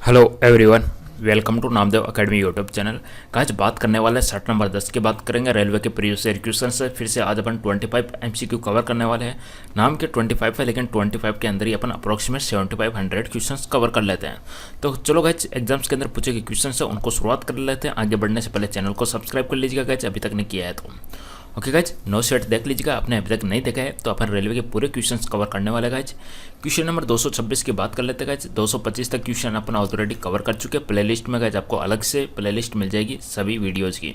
Hello everyone, welcome to Namdev academy YouTube channel. आज बात करने वाले सेट नंबर 10 की बात करेंगे। रेलवे के प्रीवियस ईयर क्वेश्चन से फिर से आज अपन 25 एमसीक्यू कवर करने वाले हैं। नाम के 25 है, लेकिन 25 के अंदर ही अपन अप्रोक्सीमेट 7500 क्वेश्चन कवर कर लेते हैं। तो चलो गाइज, एग्जाम्स के अंदर पूछे गए क्वेश्चन है उनको शुरुआत कर लेते हैं। आगे बढ़ने से पहले चैनल को सब्सक्राइब कर लीजिएगा गाइज, अभी तक नहीं किया है तो। ओके गाइज, नो सेट देख लीजिएगा, आपने अभी तक नहीं देखा है तो अपन रेलवे के पूरे क्वेश्चंस कवर करने वाले गाइज। क्वेश्चन नंबर 226 की बात कर लेते हैं गाइज। 225 तक क्वेश्चन अपन ऑलरेडी कवर कर चुके हैं। प्लेलिस्ट में गाइज आपको अलग से प्लेलिस्ट मिल जाएगी सभी वीडियोज़ की।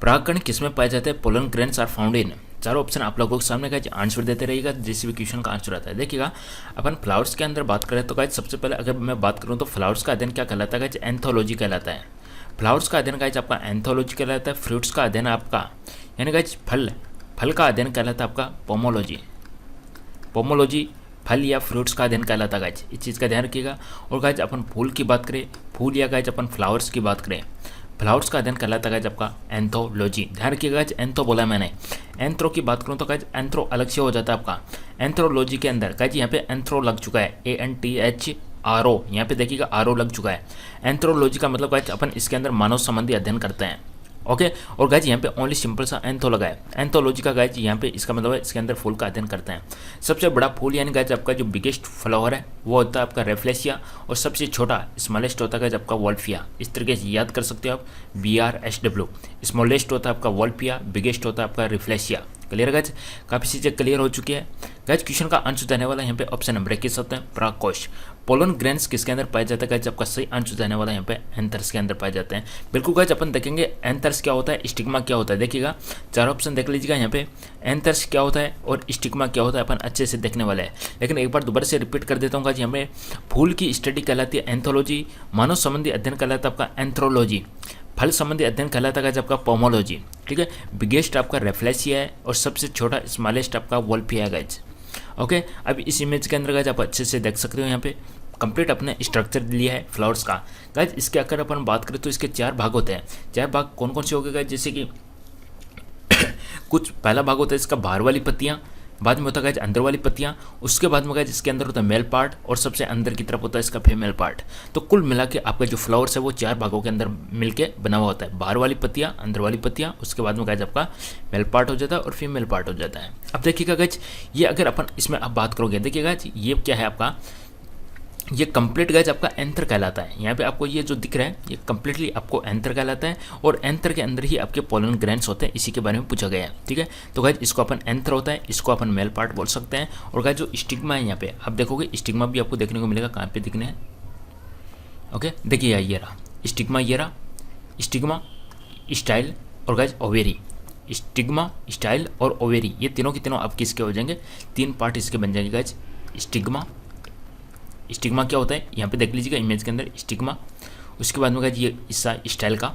परागकण किसमें पाए जाते हैं? Pollen grains are found in. चारों ऑप्शन आप लोगों के सामने गाइज आंसर देते रहिएगा जिस भी क्वेश्चन का आंसर आता है। देखिएगा, अपन फ्लावर्स के अंदर बात करें तो गाइज सबसे पहले अगर मैं बात करूँ तो फ्लावर्स का अध्ययन क्या कहलाता है गाइज? एंथोलॉजी कहलाता है। फ्लावर्स का अध्ययन गाइज आपका एंथोलॉजी कहलाता है। फ्रूट्स का अध्ययन आपका यानी गाइज फल का अध्ययन कहलाता है आपका पोमोलॉजी। पोमोलॉजी फल या फ्रूट्स का अध्ययन कहलाता है गाइज, इस चीज़ का ध्यान रखिएगा। और गाइज अपन फूल की बात करें, फूल या गाइज अपन फ्लावर्स की बात करें, फ्लावर्स का अध्ययन कहलाता है गाइज आपका एंथोलॉजी। ध्यान रखिएगा गाइज, एंथो बोला मैंने। एंथ्रो की बात करूँ तो गाइज एंथ्रो अलग से हो जाता है आपका। एंथ्रोलॉजी के अंदर गाइज यहाँ पे एंथ्रो लग चुका है, ANTHRO, यहाँ पे देखिएगा RO लग चुका है। एंथ्रोलॉजी का मतलब गाइज अपन इसके अंदर मानव संबंधी अध्ययन करते हैं। ओके, और गाइज यहाँ पे ओनली सिंपल सा एंथो लगा है। एंथोलॉजी का गाइज यहाँ पे इसका मतलब है इसके अंदर फूल का अध्ययन करते हैं। सबसे बड़ा फूल यानी गाइज आपका जो बिगेस्ट फ्लावर है वो होता है आपका रेफ्लेशिया, और सबसे छोटा स्मॉलेस्ट होता है गाइज आपका वोल्फिया। इस तरीके से याद कर सकते हो आप, BRSW। स्मॉलेस्ट होता है आपका वोल्फिया, बिगेस्ट होता है आपका रिफ्लेशिया। क्लियर गाइज, काफ़ी चीज़ें क्लियर हो चुकी है गाइज। क्वेश्चन का आंसर देने वाला यहाँ पे ऑप्शन नंबर 21 होता है, परागकोश। पोलन ग्रेन्स किसके अंदर पाए जाते हैं गाइज? आपका सही आंसर देने वाला यहाँ पे एंथर्स के अंदर पाए जाते हैं। बिल्कुल गाइज, अपन देखेंगे एंथर्स क्या होता है, स्टिग्मा क्या होता है। देखिएगा, चार ऑप्शन देख लीजिएगा यहाँ पे। एंथर्स क्या होता है और स्टिग्मा क्या होता है अपन अच्छे से देखने वाले हैं। लेकिन एक बार दोबारा से रिपीट कर देता हूँ गाइज, यहाँ पे फूल की स्टडी कहलाती है एंथोलॉजी, मानव संबंधी अध्ययन कहलाता है आपका एंथ्रोलॉजी, फल संबंधी अध्ययन कहलाता है आपका पोमोलॉजी। ठीक है, बिगेस्ट आपका रेफ्लेशिया है और सबसे छोटा स्मॉलेस्ट आपका वोल्फिया है गाइज। ओके, अब इस इमेज के अंदर गाइज आप अच्छे से देख सकते हो, यहाँ पे कंप्लीट अपने स्ट्रक्चर लिया है फ्लावर्स का। गाइज इसके अगर अपन बात करें तो इसके 4 भाग होते हैं। 4 भाग कौन कौन से हो गए गाइज? जैसे कि कुछ पहला भाग होता है इसका बाहर वाली पत्तियाँ, बाद में होता है गाइज अंदर वाली पत्तियाँ, उसके बाद में गाइज इसके अंदर होता है मेल पार्ट, और सबसे अंदर की तरफ होता है इसका फीमेल पार्ट। तो कुल मिला के आपका जो फ्लावर्स है वो 4 भागों के अंदर मिलके बना हुआ होता है। बाहर वाली पत्तियाँ, अंदर वाली पत्तियाँ, उसके बाद में गाइज आपका मेल पार्ट हो जाता है और फीमेल पार्ट हो जाता है। अब देखिएगा गाइज, ये अगर अपन इसमें आप बात करोगे, देखिएगा ये क्या है आपका, ये कंप्लीट गाइज आपका एंथर कहलाता है। यहाँ पे आपको ये जो दिख रहा है ये कंप्लीटली आपको एंथर कहलाता है, और एंथर के अंदर ही आपके पोलन ग्रेन्स होते हैं, इसी के बारे में पूछा गया है। ठीक है, तो गाइज इसको अपन एंथर होता है, इसको अपन मेल पार्ट बोल सकते हैं। और गाइज जो स्टिग्मा है यहाँ पे आप देखोगे, स्टिग्मा भी आपको देखने को मिलेगा। कहाँ पे दिखने हैं? ओके, देखिए ये रहा स्टिग्मा, ये रहा स्टिग्मा, स्टाइल और गाइज ओवेरी। स्टिग्मा, स्टाइल और ओवेरी, ये तीनों के तीनों आपके इसके हो जाएंगे, 3 पार्ट इसके बन जाएंगे गाइज। स्टिग्मा क्या होता है यहाँ पे देख लीजिएगा इमेज के अंदर, स्टिग्मा। उसके बाद में गाइज ये हिस्सा स्टाइल का,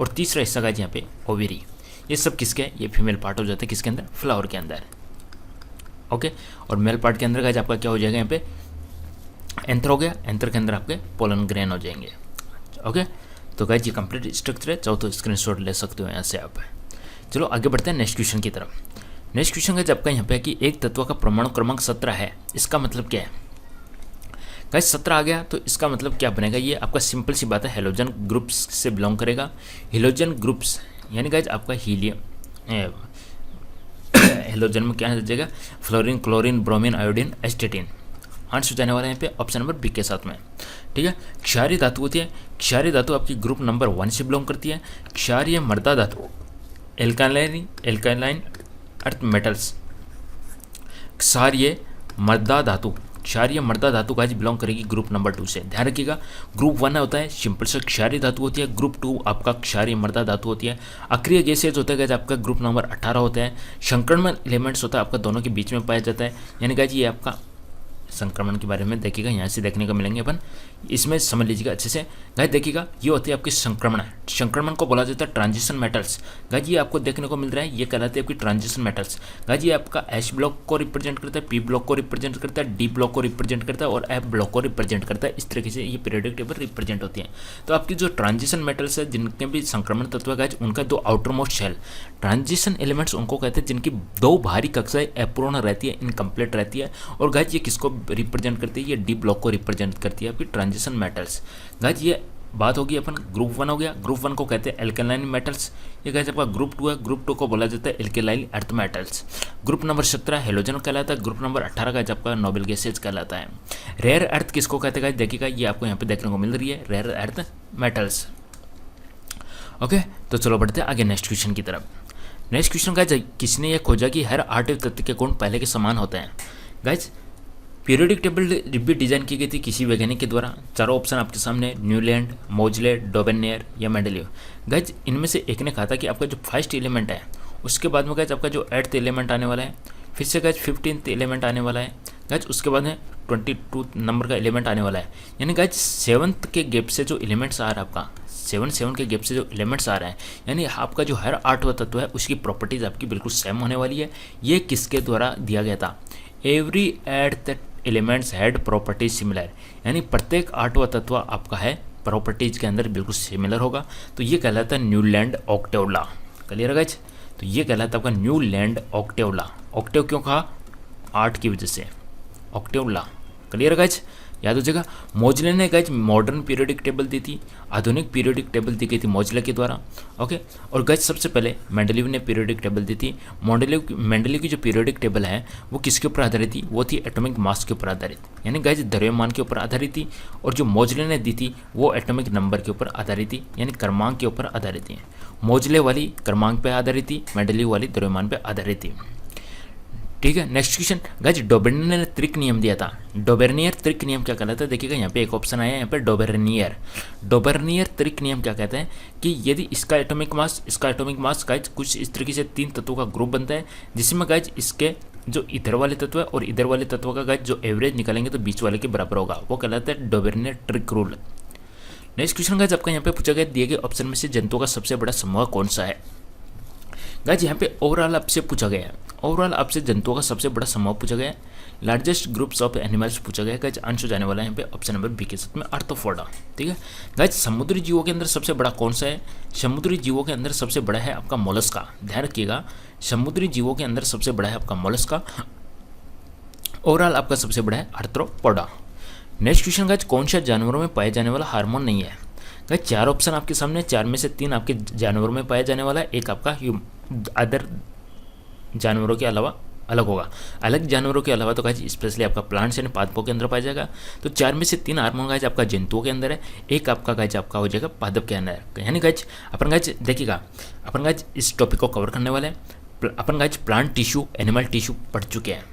और तीसरा हिस्सा गाइज यहाँ पे ओवेरी। ये सब किसके है? ये फीमेल पार्ट हो जाता है किसके अंदर? फ्लावर के अंदर। ओके, और मेल पार्ट के अंदर गाइज आपका क्या हो जाएगा? यहाँ पे एंथर हो गया, एंथर के अंदर आपके पोलन ग्रेन हो जाएंगे। ओके, तो गाइज ये कंप्लीट स्ट्रक्चर है, चाहो तो स्क्रीनशॉट ले सकते हो यहाँ से आप। चलो आगे बढ़ते हैं नेक्स्ट क्वेश्चन की तरफ। नेक्स्ट क्वेश्चन गाइज आपका यहाँ पे कि एक तत्व का परमाणु क्रमांक 17 है, इसका मतलब क्या है? गाइज 17 आ गया तो इसका मतलब क्या बनेगा? ये आपका सिंपल सी बात है, हेलोजन ग्रुप्स से बिलोंग करेगा। हेलोजन ग्रुप्स यानी गाइज आपका हीलियम, हेलोजन में क्या आ जाएगा? Fluorine, chlorine, bromine, iodine, एस्टेटिन। Answer जाने वाला है यहाँ पे ऑप्शन नंबर बी के साथ में। ठीक है, क्षारीय धातु होती है, क्षारीय धातु आपकी ग्रुप नंबर 1 से बिलोंग करती है। क्षारीय मृदा धातु, एल्कालाइन अर्थ मेटल्स। क्षारीय मृदा धातु, क्षारीय मृदा धातु का बिलोंग करेगी ग्रुप नंबर 2 से। ध्यान रखिएगा, ग्रुप 1 होता है सिंपल से क्षारीय धातु होती है, ग्रुप 2 आपका क्षारीय मृदा धातु होती है। अक्रिय गैसेज होता है गाइज आपका ग्रुप नंबर 18 होता है। संक्रमण एलिमेंट्स होता है आपका दोनों के बीच में पाया जाता है, यानी गाइज ये आपका संक्रमण के बारे में देखिएगा यहाँ से देखने को मिलेंगे अपन, इसमें समझ लीजिएगा अच्छे से। गाइज देखिएगा ये होती है आपकी संक्रमण। संक्रमण को बोला जाता है ट्रांजिशन मेटल्स। गाइज ये आपको देखने को मिल रहा है, ये कहलाते हैं आपकी ट्रांजिशन मेटल्स। गाइज ये आपका H ब्लॉक को रिप्रेजेंट करता है, P ब्लॉक को रिप्रेजेंट करता है, D ब्लॉक को रिप्रेजेंट करता है और F ब्लॉक को रिप्रेजेंट करता है। इस तरीके से ये पीरियोडिक टेबल रिप्रेजेंट होती है। तो आपकी जो ट्रांजिशन मेटल्स है, जिनके भी संक्रमण तत्व है गाइज, उनका 2 outer most shell transition elements उनको कहते हैं, जिनकी 2 बाहरी कक्षाएं अपूर्ण रहती है, इनकम्प्लीट रहती है। और गाइज ये किसको रिप्रेजेंट करती है, ये डी ब्लॉक को रिप्रेजेंट करती है आपकी ट्रांजिशन मेटल्स। गाइज ये बात होगी अपन ग्रुप 1 हो गया। ग्रुप 1 को कहते हैं एल्केलाइन मेटल्स। ये गाइज आपका ग्रुप 2 है, ग्रुप 2 को बोला जाता है alkaline earth metals. Group number 17 halogen कहलाता है। ग्रुप नंबर 18 गाइज आपका नोबेल गैसेज कहलाता है। रेयर अर्थ किसको कहते हैं गाइज, देखिएगा ये आपको यहाँ पे देखने को मिल रही है, रेयर अर्थ मेटल्स। ओके, तो चलो बढ़ते हैं आगे नेक्स्ट क्वेश्चन की तरफ। नेक्स्ट क्वेश्चन गाइज, किसने ये खोजा कि हर आठवें तत्व के गुण पहले के समान होते हैं। गाइज पीरियोडिक टेबल भी डिजाइन की गई थी किसी वैज्ञानिक के द्वारा। चारों ऑप्शन आपके सामने, न्यूलैंड, मोजले, डोबेनियर या मेंडलीव। गाइज इनमें से एक ने कहा था कि आपका जो फर्स्ट एलिमेंट है उसके बाद में गाइज आपका जो 8th एलिमेंट आने वाला है, फिर से गाइज 15th एलिमेंट आने वाला है, गाइज उसके बाद में 22 नंबर का एलिमेंट आने वाला है। यानी गाइज 7th के गैप से जो एलिमेंट्स आ रहा है आपका, 7 के गैप से जो एलिमेंट्स आ रहे हैं, यानी आपका जो हर 8वां तत्व है उसकी प्रॉपर्टीज आपकी बिल्कुल सेम होने वाली है। ये किसके द्वारा दिया गया था, every 8th elements had properties similar, यानी प्रत्येक 8वां तत्व आपका है प्रॉपर्टीज के अंदर बिल्कुल सिमिलर होगा। तो ये कहलाता है न्यूलैंड ऑक्टेव लॉ। क्लियर है गाइज, तो ये कहलाता है आपका न्यूलैंड ऑक्टेव लॉ। ऑक्टेव क्यों कहा, 8 की वजह से, ऑक्टेव लॉ। क्लियर है गाइज, याद हो जाएगा। मोजले ने गाइज मॉडर्न पीरियोडिक टेबल दी थी, आधुनिक पीरियोडिक टेबल दी गई थी मोजले के द्वारा। ओके, और गाइज सबसे पहले मेंडलीव ने पीरियोडिक टेबल दी थी। मेंडलीव की जो पीरियोडिक टेबल है वो किसके ऊपर आधारित थी, वो थी एटॉमिक मास के ऊपर आधारित, यानी गाइज द्रव्यमान के ऊपर आधारित थी। और जो मोजले ने दी थी वो एटॉमिक नंबर के ऊपर आधारित थी, यानी क्रमांक के ऊपर आधारित थी। मोजले वाली क्रमांक पे आधारित थी, मेंडलीव वाली द्रव्यमान पे आधारित थी। ठीक है, नेक्स्ट क्वेश्चन गाइज, डोबेर्नियर ने त्रिक नियम दिया था। डोबेर्नियर त्रिक नियम क्या कहलाता है, देखिएगा यहाँ पे एक ऑप्शन आया है, यहाँ पे डोबेर्नियर त्रिक नियम क्या कहते हैं कि यदि इसका एटॉमिक मास गाइज कुछ इस तरीके से 3 तत्वों का ग्रुप बनता है, जिसमें गाइज इसके जो इधर वाले तत्व है और इधर वाले तत्व का गाइज जो एवरेज निकालेंगे तो बीच वाले के बराबर होगा, वो कहलाता है डोबेर्नियर trick rule. Next question guys आपका यहाँ पे पूछा गया, दिए गए ऑप्शन में से जंतुओं का सबसे बड़ा समूह कौन सा है। गाइज यहाँ पे ओवरऑल आपसे पूछा गया है, ओवरऑल आपसे जंतुओं का सबसे बड़ा समूह पूछा गया है, लार्जेस्ट ग्रुप्स ऑफ एनिमल्स पूछा गया है। गाइज आंसर जाने वाला है यहाँ पे ऑप्शन नंबर बी के साथ में, आर्थ्रोपोडा। ठीक है गाइज, समुद्री जीवों के अंदर सबसे बड़ा कौन सा है, समुद्री जीवों के अंदर सबसे बड़ा है आपका मोलस्का। ध्यान रखिएगा, समुद्री जीवों के अंदर सबसे बड़ा है आपका मोलस्का। ओवरऑल आपका सबसे बड़ा है आर्थ्रोपोडा। नेक्स्ट क्वेश्चन गाइज, कौन सा जानवरों में पाया जाने वाला हार्मोन नहीं है। गाइज 4 ऑप्शन आपके सामने, 4 में से 3 आपके जानवरों में पाया जाने वाला है, एक आपका अदर जानवरों के अलावा अलग होगा। अलग जानवरों के अलावा तो गाइज स्पेशली आपका प्लांट्स यानी पादपों के अंदर पाया जाएगा। तो 4 में से 3 हार्मोन गाइज आपका जंतुओं के अंदर है, एक आपका गाइज आपका हो जाएगा पादप के अंदर। यानी गाइज अपन गाइज देखिएगा, अपन गाइज इस टॉपिक को कवर करने वाले हैं। अपन guys plant tissue, animal tissue पढ़ चुके हैं,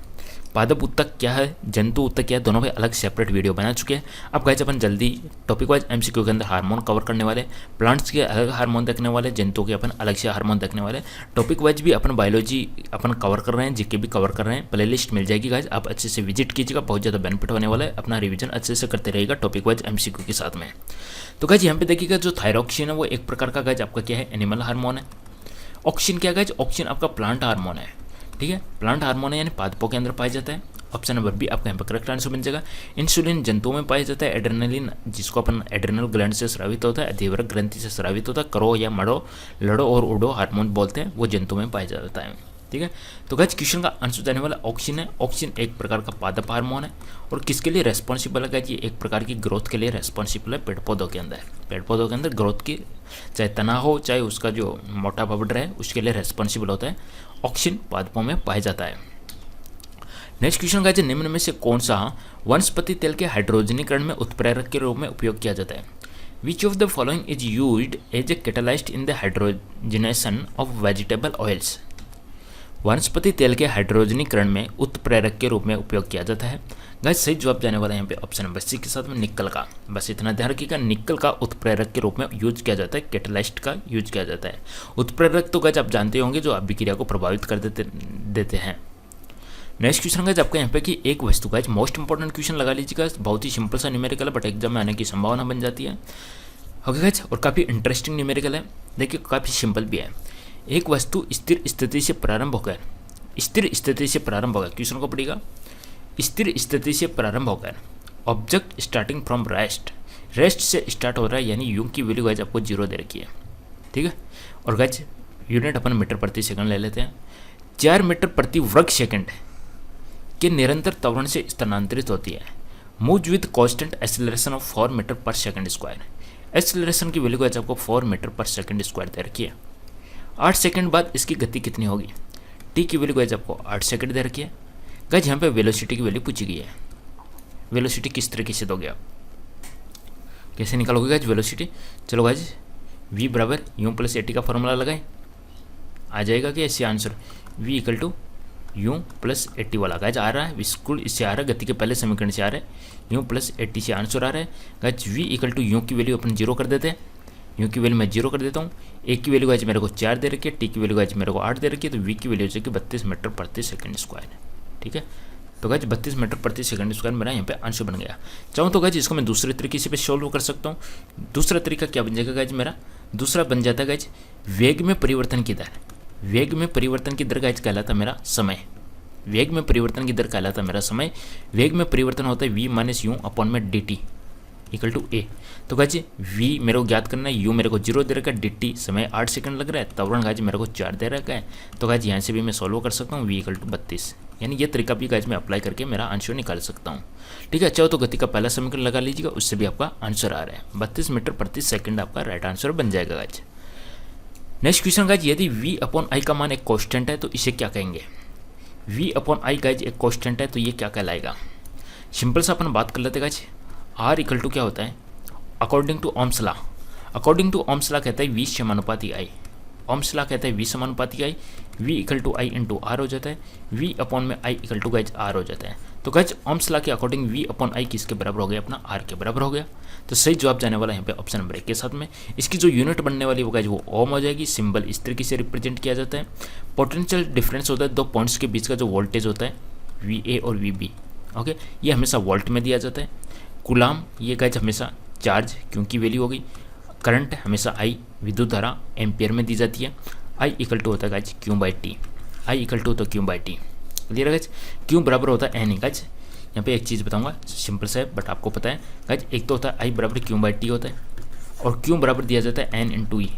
पादप उत्तक क्या है, जंतु उत्तक क्या है, दोनों पे अलग सेपरेट वीडियो बना चुके हैं। अब गाइज अपन जल्दी टॉपिक वाइज एमसीक्यू के अंदर हार्मोन कवर करने वाले, प्लांट्स के अलग हार्मोन देखने वाले, जंतुओं के अपन अलग से हार्मोन देखने वाले। टॉपिक वाइज भी अपन बायोलॉजी अपन कवर कर रहे हैं, जीके भी कवर कर रहे हैं, प्लेलिस्ट मिल जाएगी गाइज, आप अच्छे से विजिट कीजिएगा, बहुत ज़्यादा बेनिफिट होने वाला है। अपना रिविजन अच्छे से करते रहेगा टॉपिक वाइज एमसीक्यू के साथ में। तो गाइज यहाँ पे देखिएगा, जो थायरॉक्सिन है वो एक प्रकार का गाइज आपका क्या है, एनिमल हार्मोन है। ऑक्सीजन क्या गाइज, ऑक्सीजन आपका प्लांट हार्मोन है। ठीक है, प्लांट हार्मोन है यानी पादपों के अंदर पाया जाता है। ऑप्शन नंबर बी आपका यहाँ पर करेक्ट आंसर बन जाएगा। इंसुलिन जंतुओं में पाया जाता है। एड्रेनलिन जिसको अपन एड्रेनल ग्लैंड से स्रावित होता है, अधिवरक ग्रंथि से स्रावित होता है, करो या मड़ो, लड़ो और उड़ो हार्मोन बोलते हैं, वो जंतुओं में पाया जाता है। ठीक है, तो गाइस क्वेश्चन का आंसर जाने वाला ऑक्सीजन है। ऑक्सीजन एक प्रकार का पादप हार्मोन है और किसके लिए रेस्पॉन्सिबल है गाइस, ये एक प्रकार की ग्रोथ के लिए रेस्पॉन्सिबल है पेड़ पौधों के अंदर। पेड़ पौधों के अंदर ग्रोथ की चाहे तना हो चाहे उसका जो मोटा पाउडर है उसके लिए रेस्पॉन्सिबल होता है। ऑक्सीजन पादपों में पाया जाता है। नेक्स्ट क्वेश्चन गाइस, निम्न में से कौन सा वनस्पति तेल के हाइड्रोजनीकरण में उत्प्रेरक के रूप में उपयोग किया जाता है। Which of the following is used as a catalyst in the hydrogenation of vegetable oils. वनस्पति तेल के हाइड्रोजनीकरण में उत्प्रेरक के रूप में उपयोग किया जाता है। गाइस सही जवाब जाने वाला है यहाँ पे ऑप्शन नंबर सी के साथ में, निकल का। बस इतना ध्यान रखिएगा, निकल का उत्प्रेरक के रूप में यूज किया जाता है, कैटालाइस्ट का यूज किया जाता है। उत्प्रेरक तो गाइस आप जानते होंगे जो अभिक्रिया को प्रभावित कर देते हैं। नेक्स्ट क्वेश्चन गाइस आपका यहाँ पे कि एक वस्तु गाइस, मोस्ट इंपॉर्टेंट क्वेश्चन लगा लीजिएगा, बहुत ही सिंपल सा न्यूमेरिकल है बट एग्जाम में आने की संभावना बन जाती है। ओके गाइस, और काफ़ी इंटरेस्टिंग न्यूमेरिकल है, देखिए काफ़ी सिंपल भी है। एक वस्तु स्थिर स्थिति से प्रारंभ होकर क्वेश्चन को पढ़िएगा, स्थिर स्थिति से प्रारंभ होकर ऑब्जेक्ट स्टार्टिंग फ्रॉम रेस्ट से स्टार्ट हो रहा है, यानी यू की वैल्यू गाइस आपको 0 दे रखी है। ठीक है, और गाइस यूनिट अपन मीटर प्रति सेकंड ले लेते हैं। 4 मीटर प्रति वर्ग सेकंड के निरंतर त्वरण से स्थानांतरित होती है। Move with constant acceleration of 4 metre per second square. Acceleration की वैल्यू गाइज आपको 4 मीटर पर सेकंड स्क्वायर दे रखी है। 8 सेकंड बाद इसकी गति कितनी होगी। टी की वैल्यू गाइज आपको 8 सेकंड दे रखी है। गाइज यहाँ पे वेलोसिटी की वैल्यू पूछी गई है। वेलोसिटी किस तरीके से दोगे आप, कैसे निकालोगे गाइज वेलोसिटी। चलो गाइज v बराबर यू प्लस ए टी का फॉर्मूला लगाए, आ जाएगा कि ऐसे answer v equal to u plus a t वाला गाइज आ रहा है। बिल्कुल इससे आ रहा है, गति के पहले समीकरण से आ रहा है। यू प्लस ए टी से आंसर आ रहा है। Guys v equal to u की वैल्यू अपन 0 कर देते हैं। यू की वैल्यू मैं 0 कर देता हूँ। ए की वैल्यू गाइज मेरे को 4 दे रखी है। टी की वैल्यू गाइज मेरे को 8 दे रखी है। तो v की वैल्यू हो जाएगी 32 मीटर प्रति सेकंड स्क्वायर। ठीक है, तो गाइज 32 मीटर प्रति सेकंड स्क्वायर मेरा यहाँ पे आंसर बन गया। चाहूँ तो गाइज इसको मैं दूसरे तरीके से भी सॉल्व कर सकता हूँ। दूसरा तरीका क्या बन जाएगा गाइज, मेरा दूसरा बन जाता है गाइज वेग में परिवर्तन की दर। वेग में परिवर्तन की दर गाइज कहलाता मेरा समय। वेग में परिवर्तन की दर कहलाता मेरा समय। वेग में परिवर्तन होता है v माइनस यू अपॉन में डी टी इक्वल टू ए। तो गाइज v मेरे को ज्ञात करना है, u मेरे को 0 दे रखा है, डी टी समय 8 सेकंड लग रहा है, त्वरण गाइज मेरे को 4 दे रखा है। तो गाइज यहाँ से भी मैं सॉल्व कर सकता हूँ v इक्वल टू 32। यानी ये तरीका भी गाइज मैं अप्लाई करके मेरा आंसर निकाल सकता हूँ। ठीक है, चाहो तो गति का पहला समीकरण लगा लीजिएगा, उससे भी आपका आंसर आ रहा है। 32 मीटर प्रति सेकंड आपका राइट आंसर बन जाएगा गाइज। नेक्स्ट क्वेश्चन गाइज, यदि v अपॉन आई का मान एक कांस्टेंट है तो इसे क्या कहेंगे। v अपॉन आई गाइज एक कांस्टेंट है तो ये क्या कहलाएगा। सिंपल सा अपन बात कर लेते गाइज। r इक्वल टू क्या होता है, according to Ohm's law. According to Ohm's law कहता है v समानुपाती i। ओम्स लॉ कहता है v समानुपाती i। v equal to I into R हो जाता है। v अपॉन में i equal to guys r हो जाता है। तो गाइज ओम्स लॉ के अकॉर्डिंग v अपॉन आई किसके बराबर हो गया, अपना r के बराबर हो गया। तो सही जवाब जाने वाला यहाँ पे ऑप्शन नंबर 1 के साथ में। इसकी जो यूनिट बनने वाली वो गाइज वो ओम हो जाएगी। सिंबल इस तरीके से रिप्रेजेंट किया जाता है। पोटेंशियल डिफरेंस होता है दो पॉइंट्स के बीच का जो वोल्टेज होता है VA और VB। ओके, ये हमेशा वोल्ट में दिया जाता है। कूलाम ये गाइज हमेशा चार्ज क्योंकि वैल्यू हो गई। करंट हमेशा I विद्युत धारा एम्पियर में दी जाती है। I इक्वल टू होता है guys Q by T. I equal to होता है Q बाई टी। क्लियर है गाइज। Q बराबर होता है N गाइज। यहाँ पे एक चीज़ बताऊंगा, सिंपल सा है बट आपको पता है गाइज। एक तो होता है I बराबर Q बाई टी होता है और Q बराबर दिया जाता है N इंटू ई।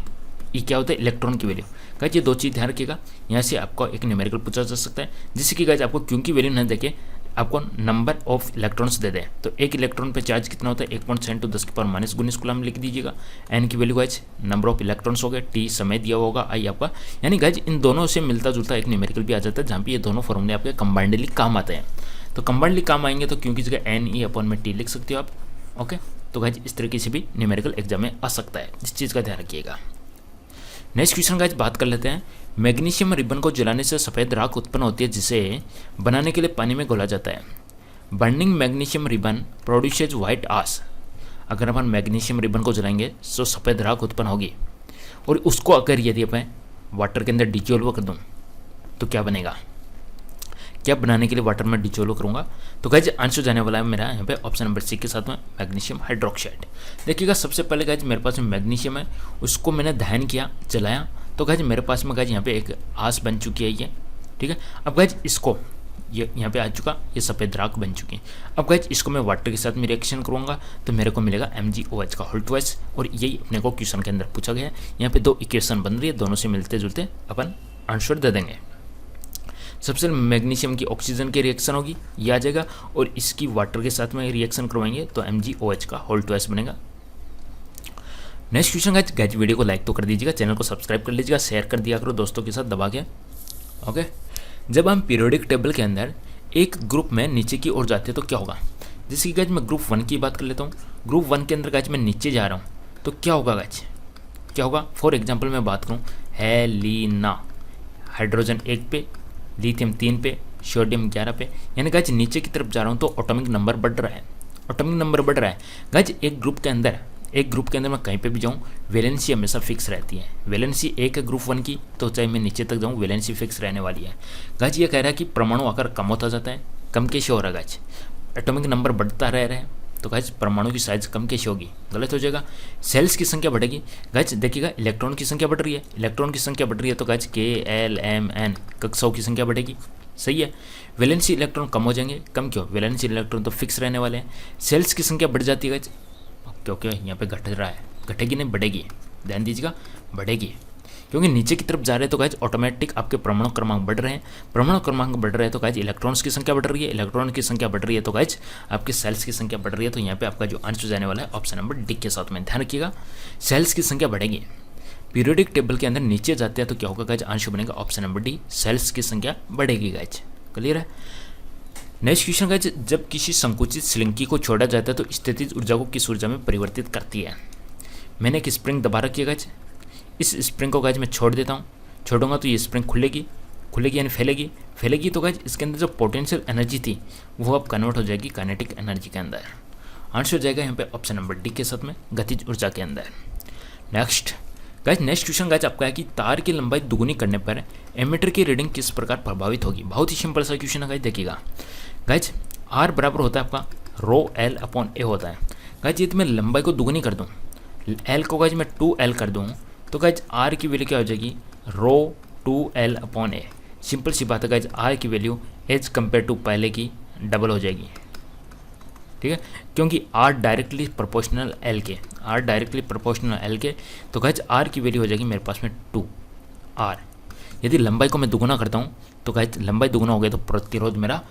ई क्या होता है, इलेक्ट्रॉन की वैल्यू। गाइज ये दो चीज़ ध्यान रखिएगा। यहाँ से आपको एक न्यूमेरिकल पूछा जा सकता है जिससे कि गाइज आपको Q की वैल्यू न देके आपको नंबर ऑफ इलेक्ट्रॉन्स दे दें। तो एक इलेक्ट्रॉन पे चार्ज कितना होता है 1.7 × 10⁻⁻⁰ कूलम लिख दीजिएगा। एन की value guys number of electrons हो गए, टी समय दिया होगा, आई आपका। यानी गाइज इन दोनों से मिलता जुलता एक न्यूमेरिकल भी आ जाता है जहाँ पे ये दोनों फॉर्मूले आपके कंबाइंडली काम आते हैं। तो कंबाइंडली काम आएंगे तो क्यों की जगह एन ई अपॉन में टी लिख सकते हो आप। ओके, तो गाइज इस तरीके से भी न्यूमेरिकल एग्जाम में आ सकता है, इस चीज़ का ध्यान रखिएगा। नेक्स्ट क्वेश्चन गाइज बात कर लेते हैं। मैग्नीशियम रिबन को जलाने से सफ़ेद राख उत्पन्न होती है जिसे बनाने के लिए पानी में घोला जाता है। Burning magnesium ribbon produces white ash. अगर अपन मैग्नीशियम रिबन को जलाएंगे तो सफ़ेद राख उत्पन्न होगी और उसको अगर यदि अपन वाटर के अंदर डिजोल्व कर दूँ तो क्या बनेगा। क्या बनाने के लिए वाटर में डिजोल्व करूँगा तो गाइज आंसर जाने वाला है मेरा यहाँ पे ऑप्शन नंबर सी के साथ में मैग्नीशियम हाइड्रोक्साइड। देखिएगा सबसे पहले गाइज मेरे पास में मैग्नीशियम है, उसको मैंने दहन किया, जलाया, तो गाइज मेरे पास में गाइज यहाँ पे एक आस बन चुकी है ये। ठीक है, अब गाइज इसको ये यहाँ पे आ चुका, ये सफ़ेद राख बन चुकी है। अब गाइज इसको मैं वाटर के साथ में रिएक्शन करूँगा तो मेरे को मिलेगा MgOH का होल ट्वाइस। और यही अपने को क्वेश्चन के अंदर पूछा गया है। यहाँ पे दो इक्वेशन बन रही है, दोनों से मिलते जुलते अपन आंसर दे देंगे। सबसे मैग्नीशियम की ऑक्सीजन की रिएक्शन होगी, ये आ जाएगा, और इसकी वाटर के साथ में रिएक्शन करवाएंगे तो MgOH का होल ट्वाइस बनेगा। नेक्स्ट क्वेश्चन गाइज वीडियो को लाइक तो कर दीजिएगा, चैनल को सब्सक्राइब कर लीजिएगा, शेयर कर दिया करो दोस्तों के साथ दबा के। ओके, जब हम पीरियोडिक टेबल के अंदर एक ग्रुप में नीचे की ओर जाते हैं तो क्या होगा। जैसे कि गाइज मैं ग्रुप 1 की बात कर लेता हूँ। ग्रुप 1 के अंदर गाइज मैं नीचे जा रहा हूँ तो क्या होगा गाइज, क्या होगा। फॉर एग्जाम्पल मैं बात करूँ, हेलिना, हाइड्रोजन 1 पे, लिथियम 3 पे, सोडियम 11 पे, यानी गाइज नीचे की तरफ जा रहा हूँ तो ऑटोमिक नंबर बढ़ रहा है। ऑटोमिक नंबर बढ़ रहा है गाइज। एक ग्रुप के अंदर मैं कहीं पे भी जाऊँ वैलेंसी हमेशा फिक्स रहती है। वैलेंसी एक है ग्रुप 1 की, तो चाहे मैं नीचे तक जाऊँ वैलेंसी फिक्स रहने वाली है। गाइज ये कह रहा है कि परमाणु आकार कम होता जाता है, कम कैसे हो रहा है गाइज, एटॉमिक नंबर बढ़ता रह रहा है तो गाइज परमाणु की साइज कम कैसे होगी, गलत हो जाएगा। सेल्स की संख्या बढ़ेगी गाइज, देखिएगा इलेक्ट्रॉन की संख्या बढ़ रही है, इलेक्ट्रॉन की संख्या बढ़ रही है तो गाइज KLMN कक्षाओं की संख्या बढ़ेगी, सही है। वैलेंसी इलेक्ट्रॉन कम हो जाएंगे, कम क्यों, वैलेंसी इलेक्ट्रॉन तो फिक्स रहने वाले हैं। सेल्स की संख्या बढ़ जाती है गाइज, क्योंकि यहाँ पे घट रहा है, घटेगी नहीं बढ़ेगी, ध्यान दीजिएगा बढ़ेगी। क्योंकि नीचे की तरफ जा रहे हैं तो गाइज ऑटोमेटिक आपके परमाणु क्रमांक बढ़ रहे हैं, परमाणु क्रमांक बढ़ रहे हैं तो गाइज इलेक्ट्रॉन्स की संख्या बढ़ रही है, इलेक्ट्रॉन की संख्या बढ़ रही है तो गाइज आपके सेल्स की संख्या बढ़ रही है। तो यहाँ पे आपका जो आंसर जाने वाला है ऑप्शन नंबर डी के साथ में। ध्यान रखिएगा, सेल्स की संख्या बढ़ेगी, पीरियोडिक टेबल के अंदर नीचे जाते हैं तो क्या होगा गाइज, आंसर बनेगा ऑप्शन नंबर डी, सेल्स की संख्या बढ़ेगी गाइज। क्लियर है। नेक्स्ट क्वेश्चन गाइज, जब किसी संकुचित स्लिंकी को छोड़ा जाता है तो स्थितिज ऊर्जा को किस ऊर्जा में परिवर्तित करती है। मैंने एक स्प्रिंग दबा रखी है गाइज, इस स्प्रिंग को गाइज मैं छोड़ देता हूँ, छोड़ूंगा तो ये स्प्रिंग खुलेगी यानी फैलेगी तो गाइज इसके अंदर जो पोटेंशियल एनर्जी थी वो अब कन्वर्ट हो जाएगी काइनेटिक एनर्जी के अंदर। आंसर हो जाएगा यहाँ पे ऑप्शन नंबर डी के साथ में, गतिज ऊर्जा के अंदर। नेक्स्ट क्वेश्चन गाइज आपका है कि तार की लंबाई दुगुनी करने पर एमीटर की रीडिंग किस प्रकार प्रभावित होगी। बहुत ही सिंपल सा क्वेश्चन है गाइज, देखिएगा गाइज आर बराबर होता है आपका रो एल अपॉन ए होता है। गाइज यदि मैं लंबाई को दुगुनी कर दूँ, एल को गाइज मैं 2L कर दूँ तो गाइज आर की वैल्यू क्या हो जाएगी, रो 2L अपॉन ए। सिंपल सी बात है गाइज, आर की वैल्यू एज कम्पेयर टू पहले की डबल हो जाएगी। ठीक है, क्योंकि आर डायरेक्टली प्रोपोर्शनल एल के, तो गाइज आर की वैल्यू हो जाएगी मेरे पास में 2R। यदि लंबाई को मैं दुगुना करता हूँ तो गाइज लंबाई दुगुना हो गया तो प्रतिरोध मेरा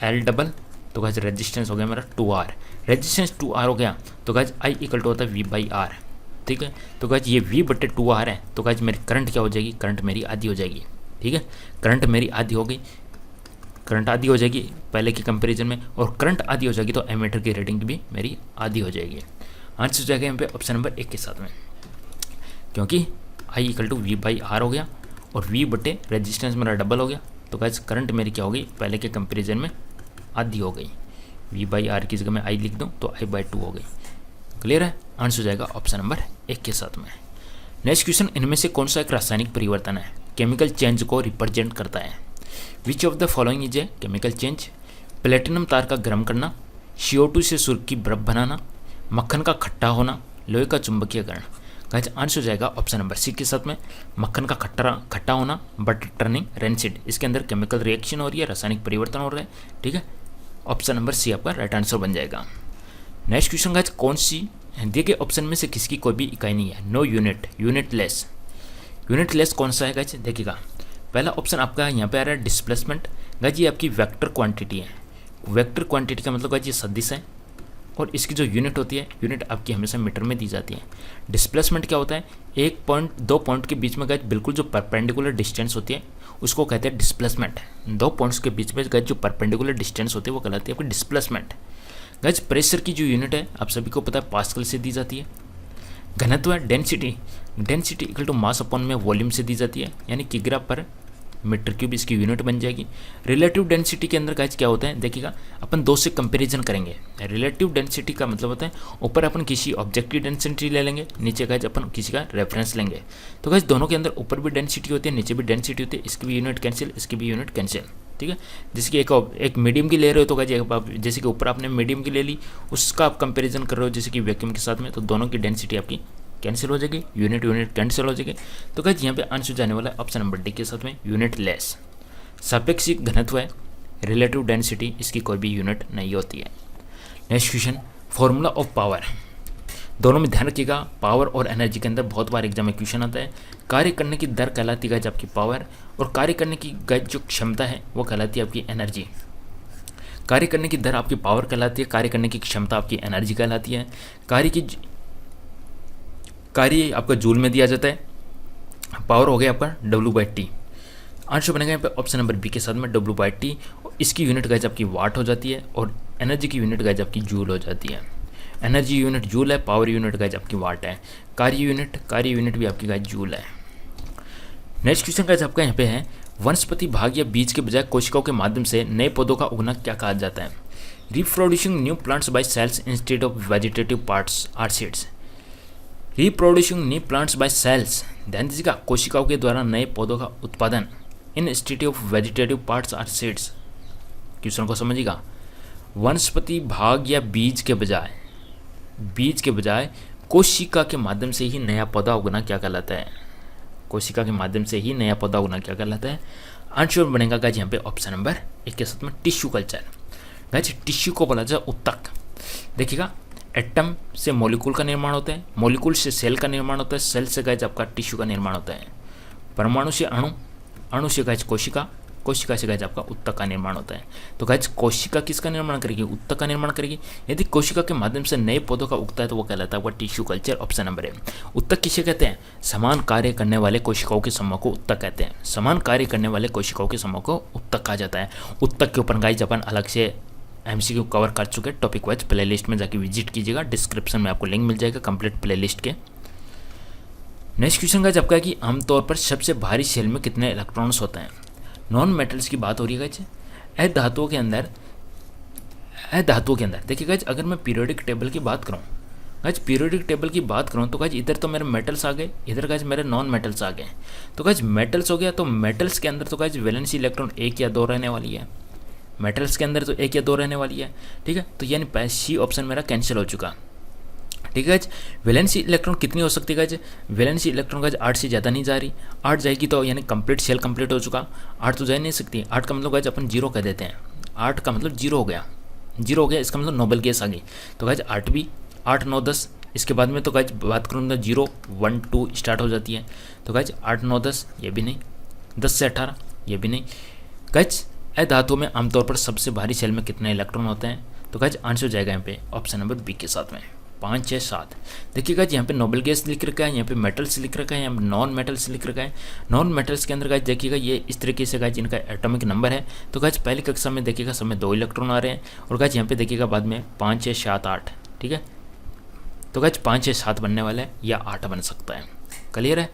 L डबल, तो गाइज रेजिस्टेंस हो गया मेरा 2R, रेजिस्टेंस 2R हो गया तो गाइज I इक्वल टू होता है V/R। ठीक है, तो गाइज ये V/2R है तो गाइज मेरी करंट क्या हो जाएगी, करंट मेरी आधी हो जाएगी। ठीक है, करंट मेरी आधी हो गई, करंट आधी हो जाएगी पहले के कंपैरिजन में, और करंट आधी हो जाएगी तो एमीटर की रीडिंग भी मेरी आधी हो जाएगी। आंसर हो जाएगा यहाँ पे ऑप्शन नंबर 1 के साथ में, क्योंकि I इक्वल टू V/R हो गया और V बटे रेजिस्टेंस मेरा डबल हो गया तो गाइज करंट मेरी क्या हो गई, पहले के कंपैरिजन में आधी हो गई। V/R की जगह में I लिख दूँ तो I/2 हो गई। क्लियर है, आंसर हो जाएगा ऑप्शन नंबर 1 के साथ में। नेक्स्ट क्वेश्चन, इनमें से कौन सा एक रासायनिक परिवर्तन है केमिकल चेंज को रिप्रेजेंट करता है। Which of the following is a chemical change. Platinum तार का गर्म करना, CO2 से सुर्ख की बर्फ बनाना, मक्खन का खट्टा होना, लोहे का चुंबकीयकरण। गाइस आंसर हो जाएगा ऑप्शन नंबर सी के साथ में, मक्खन का खट्टा होना, बटर टर्निंग रेंसिड। इसके अंदर केमिकल रिएक्शन हो रही है, रासायनिक परिवर्तन हो रहा है। ठीक है, ऑप्शन नंबर सी आपका राइट आंसर बन जाएगा। नेक्स्ट क्वेश्चन गाइस, कौन सी दिए गए ऑप्शन में से किसकी कोई भी इकाई नहीं है। नो यूनिट, यूनिटलेस कौन सा है गाइस, देखिएगा पहला ऑप्शन आपका यहाँ पे आ रहा है डिस्प्लेसमेंट। गाइस ये आपकी वेक्टर क्वांटिटी है, वेक्टर क्वांटिटी का मतलब गाइस ये सदिश है और इसकी जो यूनिट होती है, यूनिट आपकी हमेशा मीटर में दी जाती है। डिस्प्लेसमेंट क्या होता है, 1 पॉइंट 2 पॉइंट के बीच में गाइस बिल्कुल जो परपेंडिकुलर डिस्टेंस होती है उसको कहते हैं डिस्प्लेसमेंट। 2 पॉइंट्स के बीच में गाइस जो परपेंडिकुलर डिस्टेंस होती है वो कहलाती है आपकी डिस्प्लेसमेंट। गाइस प्रेशर की जो यूनिट है आप सभी को पता है पास्कल से दी जाती है। घनत्व है density equal to mass upon में वॉल्यूम से दी जाती है, यानी किग्रा पर मीटर क्यूब इसकी यूनिट बन जाएगी। रिलेटिव डेंसिटी के अंदर गाइस क्या होता है, देखिएगा अपन 2 से कंपैरिजन करेंगे। रिलेटिव डेंसिटी का मतलब होता है ऊपर अपन किसी ऑब्जेक्ट की डेंसिटी ले लेंगे, नीचे गाइस अपन किसी का रेफरेंस लेंगे। तो गाइस दोनों के अंदर ऊपर भी डेंसिटी होती है, नीचे भी डेंसिटी होती है, इसकी भी यूनिट कैंसिल, इसकी भी यूनिट कैंसिल। ठीक है, जैसे कि एक मीडियम की ले रहे हो तो गाइस जैसे कि ऊपर आपने मीडियम की ले ली, उसका आप कंपेरिजन कर रहे हो जैसे कि वैक्यूम के साथ में, तो दोनों की डेंसिटी आपकी कैंसिल हो जाएगी, यूनिट कैंसिल हो जाएगी। तो गाइस यहाँ पे आंसर जाने वाला है ऑप्शन नंबर डी के साथ में, यूनिटलेस। सापेक्षिक घनत्व है, रिलेटिव डेंसिटी इसकी कोई भी यूनिट नहीं होती है। Next question, formula of power. दोनों में ध्यान रखिएगा, पावर और एनर्जी के अंदर बहुत बार एग्जाम में क्वेश्चन आता है। कार्य करने की दर कहलाती है आपकी पावर, और कार्य करने की जो क्षमता है वो कहलाती है आपकी एनर्जी। कार्य करने की दर आपकी पावर कहलाती है, कार्य करने की क्षमता आपकी एनर्जी कहलाती है। कार्य आपका जूल में दिया जाता है, पावर हो गया आपका W/T। आंसर बनेगा यहाँ पे ऑप्शन नंबर बी के साथ में W/T। इसकी यूनिट गाइस आपकी वाट हो जाती है और एनर्जी की यूनिट गाइस आपकी जूल हो जाती है। एनर्जी यूनिट जूल है, पावर यूनिट गाइस आपकी वाट है, कार्य यूनिट भी आपकी गाइस जूल है। नेक्स्ट क्वेश्चन गाइस आपका यहाँ पे है, वनस्पति भाग या बीज के बजाय कोशिकाओं के माध्यम से नए पौधों का उगना क्या कहा जाता है। Reproducing new plants by cells instead of vegetative parts or seeds. Reproducing new plants by cells, ध्यान दीजिएगा, कोशिकाओं के द्वारा नए पौधों का उत्पादन इन instead of vegetative parts or seeds. Question को समझिएगा, वनस्पति भाग या बीज के बजाय कोशिका के माध्यम से ही नया पौधा उगना क्या कहलाता है। कोशिका के माध्यम से ही नया पौधा उगना क्या कहलाता है। आंसर बनेगा गाइस यहाँ पे ऑप्शन नंबर 1 के साथ में टिश्यू कल्चर। गाइस टिश्यू को बोला जाए उत्तक। देखिएगा एटम से मॉलिक्यूल का निर्माण होता है, मॉलिक्यूल से सेल का निर्माण होता है, सेल से गाइज आपका टिश्यू का निर्माण होता है, परमाणु से अणु, अणु से गाइज कोशिका, कोशिका से गाइज आपका उत्तक का निर्माण होता है। तो गाइज कोशिका किसका निर्माण करेगी? उत्तक का निर्माण करेगी। यदि कोशिका के माध्यम से नए पौधों का उगता है तो वो कहलाता है आपका टिश्यू कल्चर। ऑप्शन नंबर है। उत्तक किसे कहते हैं? समान कार्य करने वाले कोशिकाओं के समूह को उत्तक कहते हैं। समान कार्य करने वाले कोशिकाओं के समूह को उत्तक कहा जाता है। उत्तक के ऊपर गाइज अपन अलग से एमसीक्यू कवर कर चुके हैं, टॉपिक वाइज प्लेलिस्ट में जाके विजिट कीजिएगा, डिस्क्रिप्शन में आपको लिंक मिल जाएगा कंप्लीट प्लेलिस्ट के। नेक्स्ट क्वेश्चन गाइज आपका है कि आमतौर पर सबसे भारी शेल में कितने इलेक्ट्रॉन्स होते हैं? नॉन मेटल्स की बात हो रही है गाइज। अधातुओं के अंदर देखिए गाइज, अगर मैं पीरियोडिक टेबल की बात करूँ गाइज, पीरियोडिक टेबल की बात करूँ तो गाइज इधर तो मेरे मेटल्स आ गए, इधर गाइज मेरे नॉन मेटल्स आ गए। तो गाइज मेटल्स हो गया, तो मेटल्स के अंदर तो गाइज वैलेंसी इलेक्ट्रॉन 1 या 2 रहने वाली है। मेटल्स के अंदर तो 1 या 2 रहने वाली है, ठीक है। तो यानी सी ऑप्शन मेरा कैंसिल हो चुका, ठीक है। वैलेंसी इलेक्ट्रॉन कितनी हो सकती है गाइज? वैलेंसी इलेक्ट्रॉन गाइज 8 से ज़्यादा नहीं जा रही। 8 जाएगी तो यानी कंप्लीट सेल कंप्लीट हो चुका। 8 तो जा नहीं सकती। 8 का मतलब गाइज अपन 0 कह देते हैं। 8 का मतलब 0 हो गया, 0 हो गया, इसका मतलब नोबल गैस आ गई। तो गाइज 8 भी, 8, 9, 10, इसके बाद में तो गाइज बात करूँ तो 0, 1, 2 स्टार्ट हो जाती है। तो गाइज 8, 9, 10 ये भी नहीं, 10 से 18 ये भी नहीं। गाइज अधातुओं में आमतौर पर सबसे भारी सेल में कितने इलेक्ट्रॉन होते हैं? तो गाइज आंसर जाएगा यहाँ पे ऑप्शन नंबर बी के साथ में 5, 6, 7। देखिए गाइज यहाँ पे नोबल गैस लिख रखा है, यहाँ पे मेटल्स लिख रखा है, यहाँ पे नॉन मेटल्स लिख रखा है। नॉन मेटल्स के अंदर गाइज देखिएगा ये इस तरीके से गाइज इनका एटॉमिक नंबर है। तो गाइज पहली कक्षा में देखिएगा समय 2 इलेक्ट्रॉन आ रहे हैं, और गाइज यहाँ पे देखिएगा बाद में 5, 6, 7, 8, ठीक है। तो गाइज 5, 6, 7 बनने वाला है या 8 बन सकता है। क्लियर है?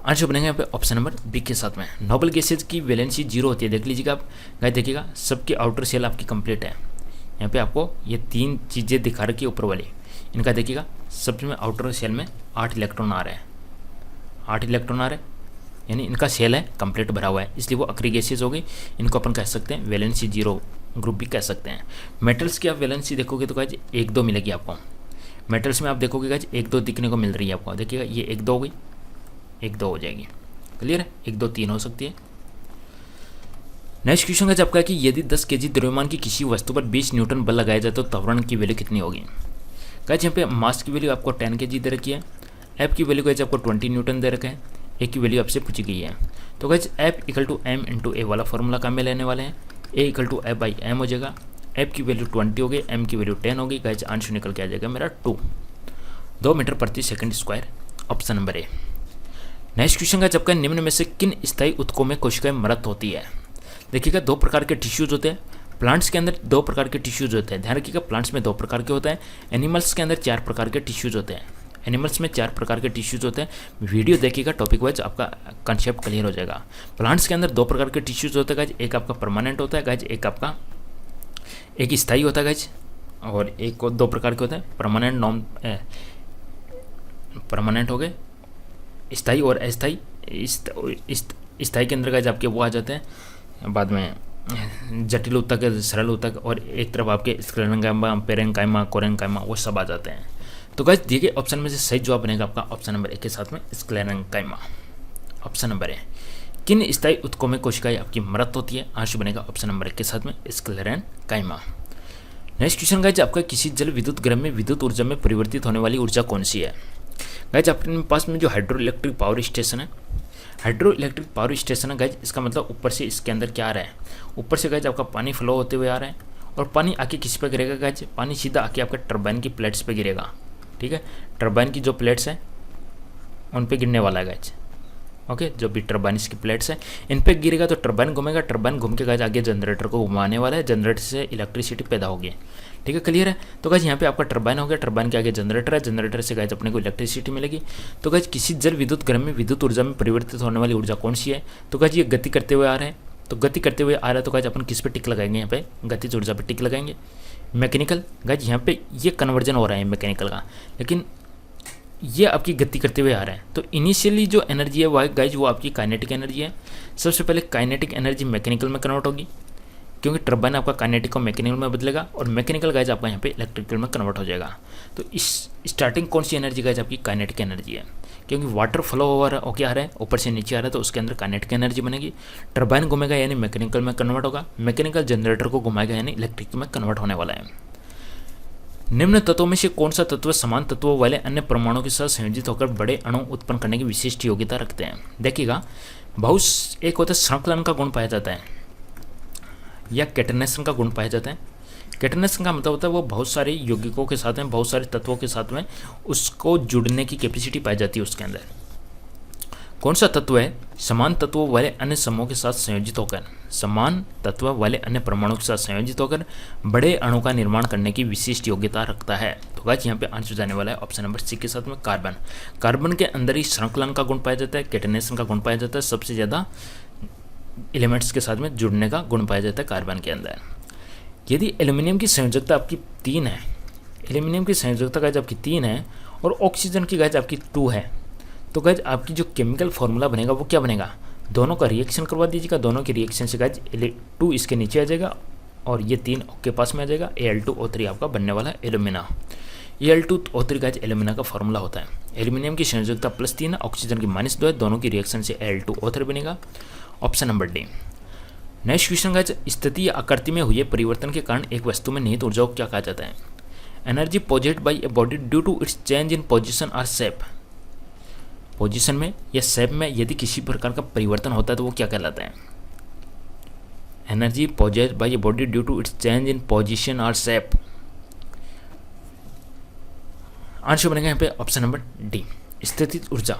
आंसर बनेगा यहाँ पे ऑप्शन नंबर बी के साथ में। नोबल गैसेज की वैलेंसी 0 होती है, देख लीजिएगा आप गाइज, देखिएगा सबकी आउटर सेल आपकी कंप्लीट है। यहाँ पे आपको ये 3 चीज़ें दिखा रखी है ऊपर वाली, इनका देखिएगा सबसे में आउटर सेल में 8 इलेक्ट्रॉन आ रहे हैं, 8 इलेक्ट्रॉन आ रहे हैं, यानी इनका सेल है कंप्लीट भरा हुआ है, इसलिए वो अक्री गैसेज हो गई। इनको अपन कह सकते हैं वैलेंसी 0 ग्रुप भी कह सकते हैं। मेटल्स की आप वैलेंसी देखोगे तो गाइज 1, 2 मिलेगी आपको। मेटल्स में आप देखोगे गाइज 1, 2 दिखने को मिल रही है आपको। देखिएगा ये 1, 2 हो गई, 1, 2 हो जाएगी। क्लियर है? 1, 2, 3 हो सकती है। नेक्स्ट क्वेश्चन का आपका है कि यदि 10 kg द्रव्यमान की किसी वस्तु पर 20 न्यूटन बल लगाया जाए तो त्वरण की वैल्यू कितनी होगी? गाइज यहाँ पे मास की वैल्यू आपको 10 kg दे रखी है, एफ की वैल्यू गाइज आपको 20 न्यूटन दे रखा है, ए की वैल्यू आपसे पूछी गई है। तो guys F equal to M into A वाला फॉर्मूला काम में लेने वाले हैं। A equal to F by M हो जाएगा। एफ की वैल्यू 20 हो गई, एम की वैल्यू 10 होगी। गाइज आंसर निकल के आ जाएगा मेरा 2 मीटर प्रति second square. Option number A. Next question का जबकि निम्न में से किन स्थायी उत्तकों में कोशिकाएं मृत होती है? देखिएगा 2 प्रकार के टिश्यूज होते हैं। प्लांट्स के अंदर 2 प्रकार के टिश्यूज होते हैं, ध्यान रखिएगा। प्लांट्स में 2 प्रकार के होते हैं। एनिमल्स के अंदर 4 प्रकार के टिश्यूज होते हैं। एनिमल्स में 4 प्रकार के टिश्यूज होते हैं। वीडियो देखिएगा, टॉपिक वाइज आपका कंसेप्ट क्लियर हो जाएगा। प्लांट्स के अंदर 2 प्रकार के टिश्यूज होते हैं गाइज, एक आपका परमानेंट होता है गाइज, एक आपका एक स्थायी होता है गाइज, और एक को 2 प्रकार के होते हैं परमानेंट, नॉन परमानेंट हो गए, स्थायी और अस्थायी। स्थायी के अंदर गाइज आपके वो आ जाते हैं बाद में जटिल ऊतक, सरल ऊतक, और एक तरफ आपके स्क्लेरेंकाइमा, पेरेंकाइमा, कोरेंकाइमा, वो सब आ जाते हैं। तो गाइज दिए गए ऑप्शन में से सही जवाब बनेगा आपका ऑप्शन नंबर 1 के साथ में स्क्लेरेंकाइमा। ऑप्शन नंबर है। किन स्थायी ऊतकों में कोशिकाएं आपकी मृत होती है? आंसर बनेगा ऑप्शन नंबर 1 के साथ में स्क्लेरेंकाइमा। नेक्स्ट क्वेश्चन गाइज आपका किसी जल विद्युत ग्रह में विद्युत ऊर्जा में परिवर्तित होने वाली ऊर्जा कौन सी है? गाइज अपने पास में जो हाइड्रो इलेक्ट्रिक पावर स्टेशन है, हाइड्रो इलेक्ट्रिक पावर स्टेशन है गाइज, इसका मतलब ऊपर से इसके अंदर क्या आ रहा है? ऊपर से गाइज आपका पानी फ्लो होते हुए आ रहा है, और पानी आके किस पे गिरेगा गाइज? पानी सीधा आके आपका टरबाइन की प्लेट्स पे गिरेगा, ठीक है। टरबाइन की जो प्लेट्स हैं उन पे गिरने वाला है गाइज, ओके। जो भी टरबाइन की प्लेट्स हैं इन पे गिरेगा तो टरबाइन घूमेगा, टरबाइन घूम के गाइज आगे जनरेटर को घुमाने वाला है, जनरेटर से इलेक्ट्रिसिटी पैदा होगी, ठीक है। क्लियर है? तो गाइज यहाँ पे आपका टरबाइन हो गया, टरबाइन के आगे जनरेटर है, जनरेटर से गाइज अपने को इलेक्ट्रिसिटी मिलेगी। तो गाइज किसी जल विद्युत ग्रह में विद्युत ऊर्जा में परिवर्तित होने वाली ऊर्जा कौन सी है? तो गाइज ये गति करते हुए आ रहे हैं, तो गति करते हुए आ रहा है तो गाइज अपन किस पे टिक लगाएंगे? यहाँ पे गतिज ऊर्जा पे टिक लगाएंगे। मैकेनिकल गाइज यहाँ पे ये कन्वर्जन हो रहा है मैकेनिकल का, लेकिन ये आपकी गति करते हुए आ रहा है। तो इनिशियली जो एनर्जी है वो गाइज वो आपकी काइनेटिक एनर्जी है। सबसे पहले काइनेटिक एनर्जी मैकेनिकल में कन्वर्ट होगी, क्योंकि टरबाइन आपका काइनेटिक को मैकेनिकल में बदलेगा, और मैकेनिकल गाइज आपका यहाँ पे इलेक्ट्रिकल में कन्वर्ट हो जाएगा। तो इस स्टार्टिंग कौन सी एनर्जी गाइज आपकी काइनेटिक एनर्जी है, क्योंकि वाटर फ्लो हो रहा है, क्या आ रहा है? ऊपर से नीचे आ रहा है, तो उसके अंदर काइनेटिक एनर्जी बनेगी। टरबाइन घूमेगा यानी मैकेनिकल में कन्वर्ट होगा, मैकेनिकल जनरेटर को घुमाएगा यानी इलेक्ट्रिक में कन्वर्ट होने वाला है। निम्न तत्वों में से कौन सा तत्व समान तत्वों वाले अन्य परमाणुओं के साथ संयोजित होकर बड़े अणु उत्पन्न करने की विशिष्ट योग्यता रखते हैं? देखिएगा, एक होता है श्रृंखलन का गुण पाया जाता है या कैटेनेशन का गुण पाया जाता है। कैटेनेशन का मतलब होता है वो बहुत सारे यौगिकों के साथ में, बहुत सारे तत्वों के साथ में उसको जुड़ने की कैपेसिटी पाई जाती है उसके अंदर। कौन सा तत्व है समान तत्वों वाले अन्य समूहों के साथ संयोजित होकर, समान तत्व वाले अन्य परमाणुओं के साथ संयोजित होकर बड़े अणु का निर्माण करने की विशिष्ट योग्यता रखता है? तो गाइस यहाँ पे आंसर जाने वाला है ऑप्शन नंबर सी के साथ में कार्बन। कार्बन के अंदर ही श्रृंखलन का गुण पाया जाता है, कैटेनेशन का गुण पाया जाता है, सबसे ज़्यादा एलिमेंट्स के साथ में जुड़ने का गुण पाया जाता है कार्बन के अंदर। यदि एल्यूमिनियम की संयोजकता आपकी 3 है, एल्यूमिनियम की संयोजकता गाइस आपकी 3 है और ऑक्सीजन की गाइस आपकी 2 है, तो गाइस आपकी जो केमिकल फार्मूला बनेगा वो क्या बनेगा? दोनों का रिएक्शन करवा दीजिएगा, दोनों के रिएक्शन से गाइस 2 इसके नीचे आ जाएगा और ये 3 के पास में आ जाएगा। Al2O3 आपका बनने वाला है एल्यूमिना। Al2O3 गाइस एल्यूमिना का फार्मूला होता है। एल्यूमिनियम की संयोजकता +3 है, ऑक्सीजन की -2 है, दोनों की रिएक्शन से Al2O3 बनेगा। Option number D. Next question guys, स्थिति या आकृति में हुए परिवर्तन के कारण एक वस्तु में निहित ऊर्जा को क्या कहा जाता है? Energy possessed by a body due to its change in position और शेप। पोजिशन में या शेप में यदि किसी प्रकार का परिवर्तन होता है तो वो क्या कहलाता है? Energy possessed by a body due to its change in position और शेप। आंसर बनेगा यहाँ पे ऑप्शन नंबर डी, स्थितिज ऊर्जा।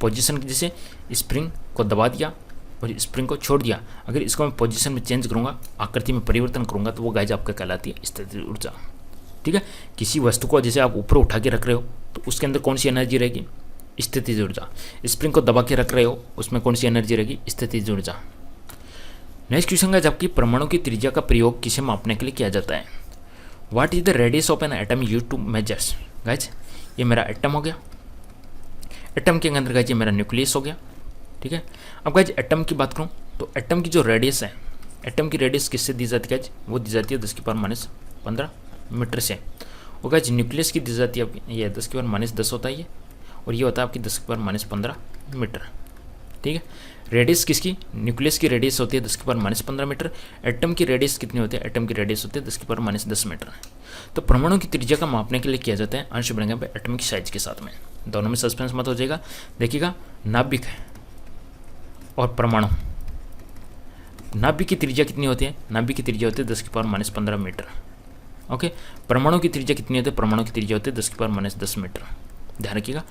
पोजिशन की जैसे स्प्रिंग को दबा दिया और स्प्रिंग को छोड़ दिया, अगर इसको मैं पोजीशन में चेंज करूंगा, आकृति में परिवर्तन करूंगा, तो वो गाइस आपका कहलाती है स्थितिज ऊर्जा। ठीक है, किसी वस्तु को जैसे आप ऊपर उठा के रख रहे हो तो उसके अंदर कौन सी एनर्जी रहेगी? स्थितिज ऊर्जा। स्प्रिंग को दबा के रख रहे हो उसमें कौन सी एनर्जी रहेगी? स्थितिज ऊर्जा। नेक्स्ट क्वेश्चन गाइस, आपकी परमाणु की त्रिज्या का प्रयोग किसे मापने के लिए किया जाता है? What is the radius of an atom used to measures? Guys ये मेरा एटम हो गया, एटम के अंदर गाइस ये मेरा न्यूक्लियस हो गया। ठीक है, अब गाइस एटम की बात करूं तो एटम की जो रेडियस है, एटम की रेडियस किससे दी जाती है गाइस? वो दी जाती है 10⁻15 मीटर से। और गाइस न्यूक्लियस की दी जाती है ये 10⁻10 होता है ये, और ये होता है आपकी 10⁻15 मीटर। ठीक है, रेडियस किसकी? न्यूक्लियस की रेडियस होती है 10⁻15 मीटर। एटम की रेडियस कितनी होती है? एटम की रेडियस होती है 10⁻10 मीटर। तो परमाणु की त्रिज्या का मापने के लिए किया जाता है। आंसर बनेगा पे एटॉमिक साइज के साथ में। दोनों में सस्पेंस मत हो जाएगा। देखिएगा, नाभिक और परमाणु, नाभिक की त्रिज्या कितनी होती है? नाभिक की त्रिज्या होती है 10⁻15 मीटर। ओके, परमाणु की त्रिज्या कितनी होती है? परमाणु की त्रिज्या होती है 10⁻10 मीटर। ध्यान रखिएगा।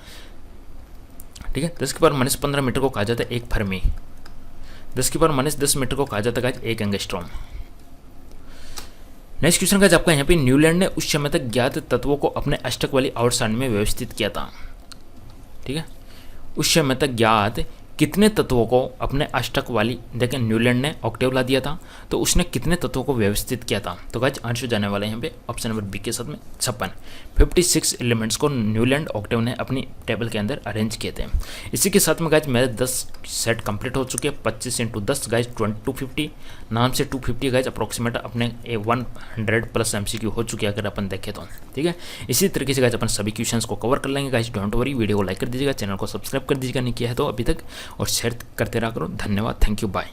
ठीक है, 10⁻15 मीटर को कहा जाता है एक फर्मी, 10⁻10 मीटर को कहा जाता है एक एंगस्ट्रॉम। नेक्स्ट क्वेश्चन गाइस आपका यहाँ पे न्यूलैंड ने उस समय तक ज्ञात तत्वों को अपने अष्टक वाली आवर्त सारणी में व्यवस्थित किया था। ठीक है, उस समय तक ज्ञात कितने तत्वों को अपने अष्टक वाली, देखें न्यूलैंड ने ऑक्टेव ला दिया था, तो उसने कितने तत्वों को व्यवस्थित किया था? तो गाइस आंसर जाने वाला है यहाँ पे ऑप्शन नंबर बी के साथ में 56 एलिमेंट्स को न्यूलैंड ऑक्टेव ने अपनी टेबल के अंदर अरेंज किए थे। इसी के साथ में गाइस मेरे 10 सेट कंप्लीट हो चुके हैं। 25 × 10 गाइस 250 नाम से 250 गाइस अप्रोक्सीमेट अपने 100+ MCQ हो चुके हैं अगर अपन देखें तो। ठीक है, इसी तरीके से गाइस अपन सभी क्वेश्चंस को कवर कर लेंगे। गाइस डोंट वरी, वीडियो को लाइक कर दीजिएगा, चैनल को सब्सक्राइब कर दीजिएगा नहीं किया है तो अभी तक, और शेयर करते रहा करो। धन्यवाद, थैंक यू, बाय।